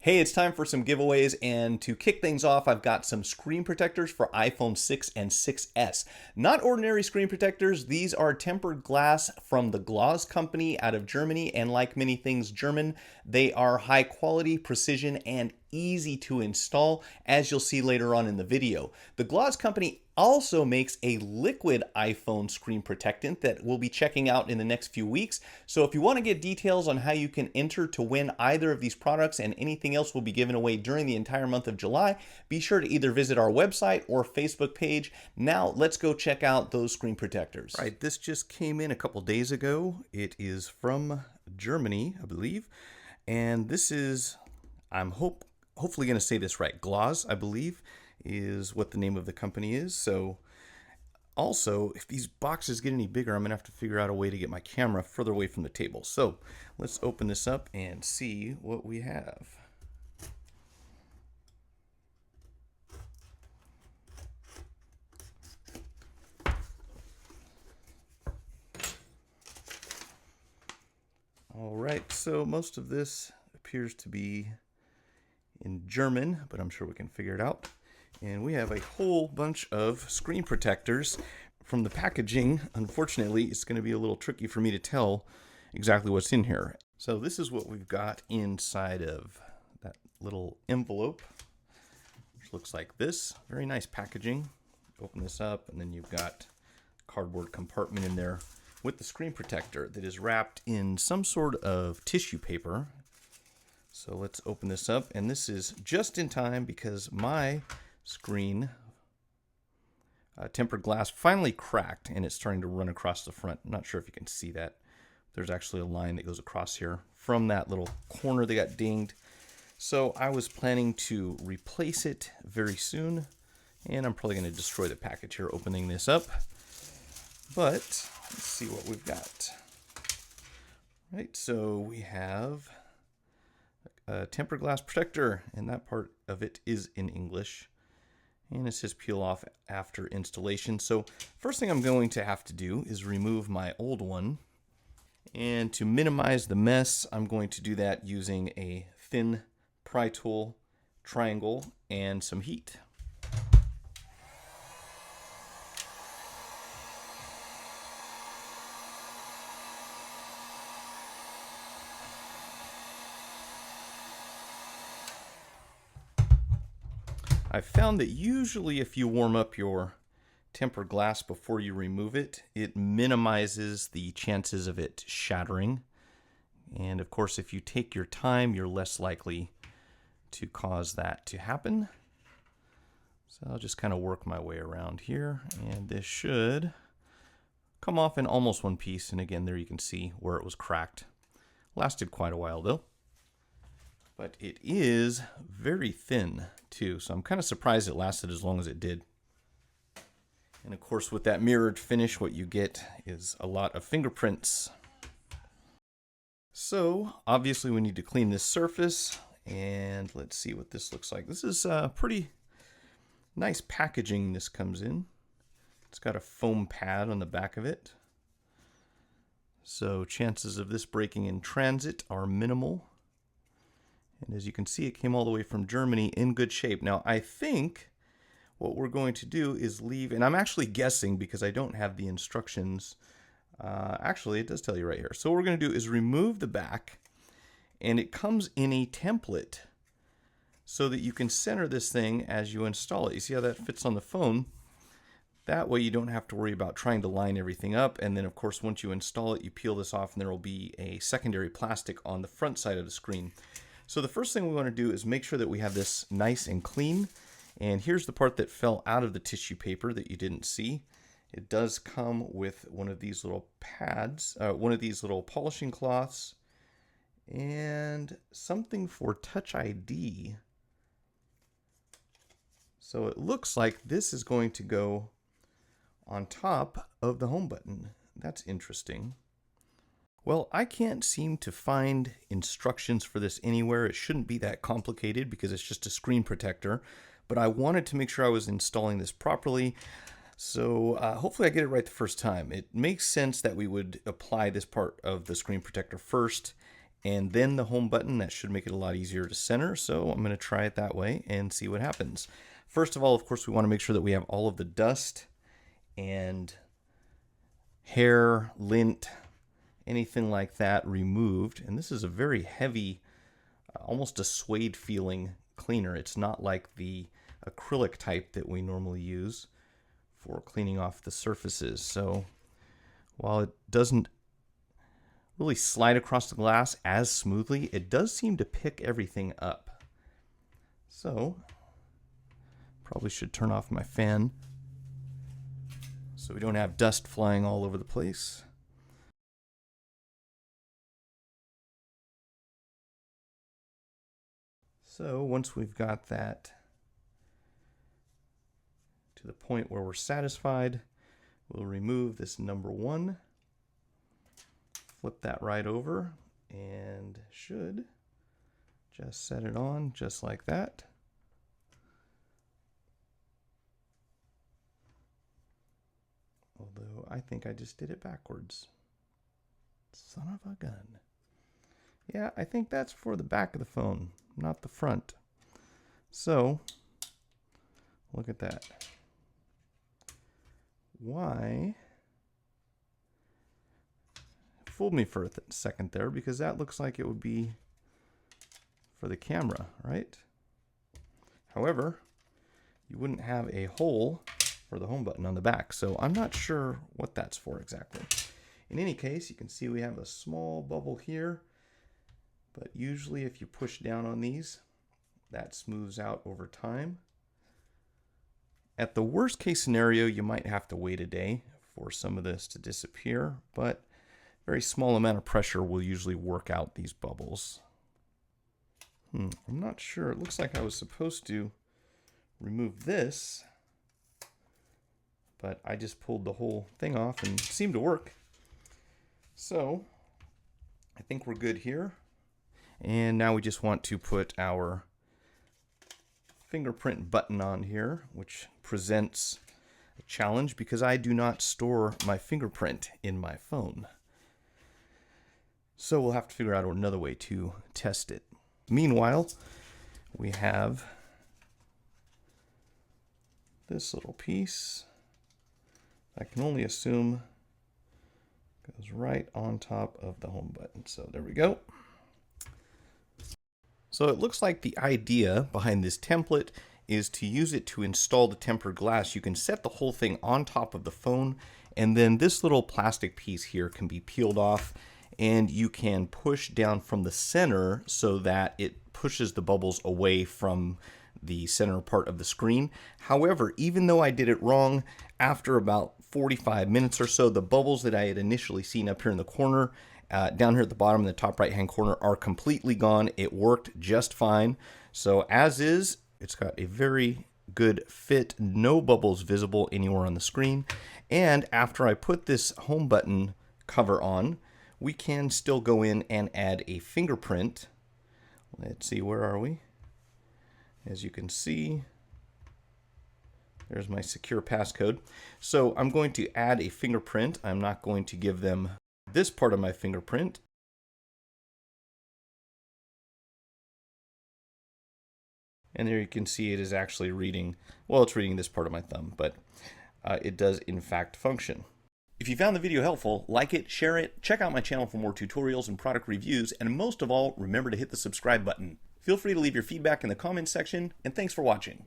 Hey, it's time for some giveaways, and to kick things off, I've got some screen protectors for iPhone 6 and 6S. Not ordinary screen protectors, these are tempered glass from the Gloss company out of Germany, and like many things German, they are high quality, precision, and easy to install, as you'll see later on in the video. The Gloss company also makes a liquid iPhone screen protectant that we'll be checking out in the next few weeks. So if you want to get details on how you can enter to win either of these products and anything else will be given away during the entire month of July, be sure to either visit our website or Facebook page. Now let's go check out those screen protectors. Right, this just came in a couple days ago. It is from Germany, I believe. And this is, I'm hopefully going to say this right, Gloss, I believe, is what the name of the company is. So also, if these boxes get any bigger, I'm gonna have to figure out a way to get my camera further away from the table. So let's open this up and see what we have. All right, so most of this appears to be in German, but I'm sure we can figure it out. And we have a whole bunch of screen protectors. From the packaging, unfortunately, it's going to be a little tricky for me to tell exactly what's in here. So this is what we've got inside of that little envelope, which looks like this. Very nice packaging. Open this up, and then you've got a cardboard compartment in there with the screen protector that is wrapped in some sort of tissue paper. So let's open this up, and this is just in time because my screen tempered glass finally cracked and it's starting to run across the front. I'm not sure if you can see that. There's actually a line that goes across here from that little corner that got dinged. So I was planning to replace it very soon, and I'm probably going to destroy the package here opening this up. But let's see what we've got. Right, so we have a tempered glass protector, and that part of it is in English. And it says peel off after installation. So first thing I'm going to have to do is remove my old one. And to minimize the mess, I'm going to do that using a thin pry tool, triangle, and some heat. I've found that usually if you warm up your tempered glass before you remove it, it minimizes the chances of it shattering. And of course, if you take your time, you're less likely to cause that to happen. So I'll just kind of work my way around here, and this should come off in almost one piece. And again, there you can see where it was cracked. Lasted quite a while though. But it is very thin too, so I'm kind of surprised it lasted as long as it did. And of course, with that mirrored finish, what you get is a lot of fingerprints. So obviously we need to clean this surface, and let's see what this looks like. This is pretty nice packaging this comes in. It's got a foam pad on the back of it. So chances of this breaking in transit are minimal. And as you can see, it came all the way from Germany in good shape. Now, I think what we're going to do is leave, and I'm actually guessing because I don't have the instructions. Actually, it does tell you right here. So what we're going to do is remove the back, and it comes in a template so that you can center this thing as you install it. You see how that fits on the phone? That way you don't have to worry about trying to line everything up. And then, of course, once you install it, you peel this off, and there will be a secondary plastic on the front side of the screen. So the first thing we want to do is make sure that we have this nice and clean. And here's the part that fell out of the tissue paper that you didn't see. It does come with one of these little pads, one of these little polishing cloths, and something for Touch ID. So it looks like this is going to go on top of the home button. That's interesting. Well, I can't seem to find instructions for this anywhere. It shouldn't be that complicated because it's just a screen protector, but I wanted to make sure I was installing this properly. So hopefully I get it right the first time. It makes sense that we would apply this part of the screen protector first and then the home button. That should make it a lot easier to center, so I'm going to try it that way and see what happens. First of all, of course, we want to make sure that we have all of the dust and hair, lint, anything like that removed. And this is a very heavy, almost a suede feeling cleaner. It's not like the acrylic type that we normally use for cleaning off the surfaces. So while it doesn't really slide across the glass as smoothly, it does seem to pick everything up. So probably should turn off my fan so we don't have dust flying all over the place. So once we've got that to the point where we're satisfied, we'll remove this number 1, flip that right over, and should just set it on just like that. Although I think I just did it backwards. Son of a gun. Yeah, I think that's for the back of the phone, not the front. So, look at that. Why? Fooled me for a second there, because that looks like it would be for the camera, right? However, you wouldn't have a hole for the home button on the back, so I'm not sure what that's for exactly. In any case, you can see we have a small bubble here, but usually if you push down on these, that smooths out over time. At the worst case scenario, you might have to wait a day for some of this to disappear, but a very small amount of pressure will usually work out these bubbles. I'm not sure. It looks like I was supposed to remove this, but I just pulled the whole thing off and it seemed to work. So I think we're good here. And now we just want to put our fingerprint button on here, which presents a challenge because I do not store my fingerprint in my phone. So we'll have to figure out another way to test it. Meanwhile, we have this little piece. I can only assume goes right on top of the home button. So there we go. So it looks like the idea behind this template is to use it to install the tempered glass. You can set the whole thing on top of the phone, and then this little plastic piece here can be peeled off, and you can push down from the center so that it pushes the bubbles away from the center part of the screen. However, even though I did it wrong, after about 45 minutes or so, the bubbles that I had initially seen up here in the corner, down here at the bottom in the top right hand corner, are completely gone. It worked just fine. So as is, it's got a very good fit, no bubbles visible anywhere on the screen. And after I put this home button cover on, we can still go in and add a fingerprint. Let's see, where are we? As you can see, there's my secure passcode. So I'm going to add a fingerprint. I'm not going to give them this part of my fingerprint. And there you can see it is actually reading, well, it's reading this part of my thumb, but it does in fact function. If you found the video helpful, like it, share it, check out my channel for more tutorials and product reviews, and most of all, remember to hit the subscribe button. Feel free to leave your feedback in the comments section, and thanks for watching.